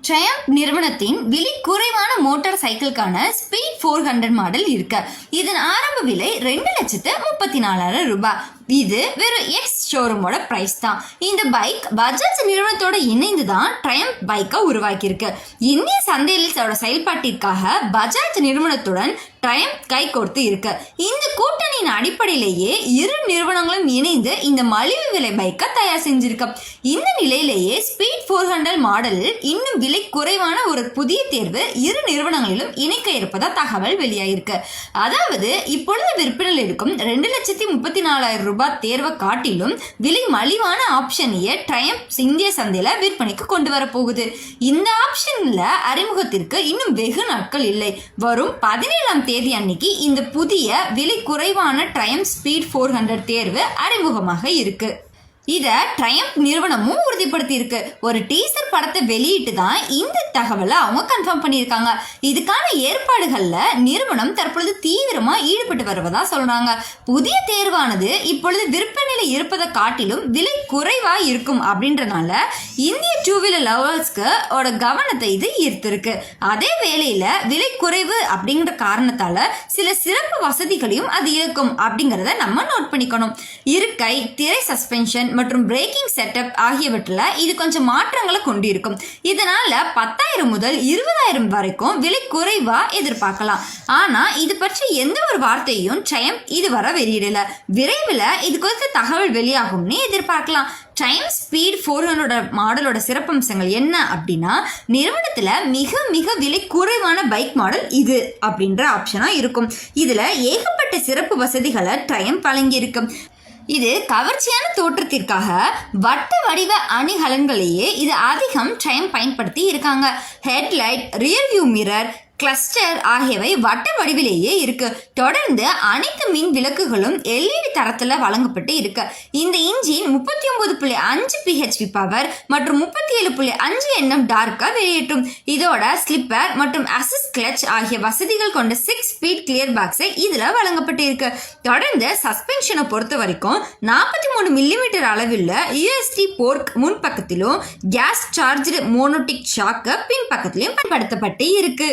Triumph நிறுவனத்தின் விலை குறைவான மோட்டார் சைக்கிளுக்கான ஸ்பீட் 400 மாடல் இருக்கு. இதன் ஆரம்ப விலை 2,34,000 ரூபாய். இது வெறும் எக்ஸ் ஷோரூமோட பிரைஸ் தான். இந்த பைக் பஜாஜ் நிறுவனத்தோட இணைந்து தான் ட்ரயம்ப் பைக்கை உருவாக்கியிருக்கு. இந்திய சந்தையில் செயல்பாட்டிற்காக பஜாஜ் நிறுவனத்துடன் ட்ரயம்ப் கை கோர்த்து இருக்கு. இந்த கூட்டணியின் அடிப்படையிலேயே இரு நிறுவனங்களும் இணைந்து இந்த மலிவு விலை பைக்கை தயார் செஞ்சிருக்கு. இந்த நிலையிலேயே ஸ்பீட் 400 மாடலில் இன்னும் விலை குறைவான ஒரு புதிய தேர்வு இரு நிறுவனங்களிலும் இணைக்க இருப்பதா தகவல் வெளியாயிருக்கு. அதாவது இப்பொழுது விற்பனையில் இருக்கும் 2,34,000 ரூபாய் தேர்வை காட்டிலும் விலை மலிவான ஆப்ஷனையே ட்ரயம்ப் இந்திய சந்தையில விற்பனைக்கு கொண்டு வர போகுது. இந்த ஆப்ஷன்ல அறிமுகத்திற்கு இன்னும் வெகு நாட்கள் இல்லை. வரும் 17ஆம் தேதி அன்னைக்கு இந்த புதிய விலை குறைவான ட்ரயம்ப் ஸ்பீட் 400 தேர்வு அறிமுகமாக இருக்கு. இதை ட்ரயம்ப் நிறுவனமும் உறுதிப்படுத்தி இருக்கு. ஒரு டீசர் படத்தை வெளியிட்டு தான் இந்த தகவலை அவங்க கன்ஃபார்ம் பண்ணியிருக்காங்க. இதுக்கான ஏற்பாடுகள்ல நிறுவனம் தற்பொழுது தீவிரமா ஈடுபட்டு வருவதா சொல்றாங்க. புதிய தேர்வானது இப்பொழுது விற்பனையில இருப்பதை காட்டிலும் விலை குறைவா இருக்கும் அப்படின்றனால இந்திய டூ வீலர் லவர்ஸ்க்கு கவனத்தை இது ஈர்த்திருக்கு. அதே வேளையில விலை குறைவு அப்படிங்கிற காரணத்தால சில சிறப்பு வசதிகளையும் அது இருக்கும் அப்படிங்கிறத நம்ம நோட் பண்ணிக்கணும். இருக்கை, திரை சஸ்பென்ஷன் மற்றும் பிரேக்கிங் செட்டப் ஆகியவற்றில் இது கொஞ்சம் மாற்றங்களை கொண்டிருக்கும். இதனால 10,000 முதல் 20,000 வரைக்கும் விலை குறைவா எதிர்பார்க்கலாம். ஆனா இது பற்றி எந்த ஒரு வார்த்தையும் ட்ரயம்ப் இதுவரை வெளியிடல. விரைவில் இது குறித்த தகவல் வெளியாகும்னு எதிர்பார்க்கலாம். ட்ரயம்ப் ஸ்பீட் 400 மாடலோட சிறப்பம்சங்கள் என்ன அப்படின்னா, நிறுவனத்துல மிக மிக விலை குறைவான பைக் மாடல் இது அப்படின்ற ஆப்ஷனா இருக்கும். இதுல ஏகப்பட்ட சிறப்பு வசதிகளை ட்ரயம்ப் வழங்கி இருக்கும். இது கவர்ச்சியான தோற்றத்திற்காக வட்ட வடிவ அணிகலன்களையே இது அதிகம் ட்ரயம்ப் பயன்படுத்தி இருக்காங்க. Headlight, rear view mirror, cluster ஆகியவை வட்ட வடிவிலேயே இருக்கு. தொடர்ந்து அனைத்து மின் விளக்குகளும் எல்இடி தரத்துல வழங்கப்பட்டு இருக்கு. இந்த இன்ஜின் 39.5 PHP பவர் மற்றும் 37.5 Nm டார்க்கா வெளியேற்றும். இதோட ஸ்லிப்பர் மற்றும் அசிஸ்ட் கிளட்ச் ஆகிய வசதிகள் கொண்ட 6 ஸ்பீட் கிளியர் பாக்ஸை இதுல வழங்கப்பட்டு இருக்கு. தொடர்ந்து சஸ்பென்ஷனை பொறுத்த வரைக்கும் 43 mm அளவில் USD போர்க் முன்பக்கத்திலும் கேஸ் சார்ஜ்டு மோனோட்டிக் ஷாக்கு பின்பக்கத்திலும் பயன்படுத்தப்பட்டு இருக்கு.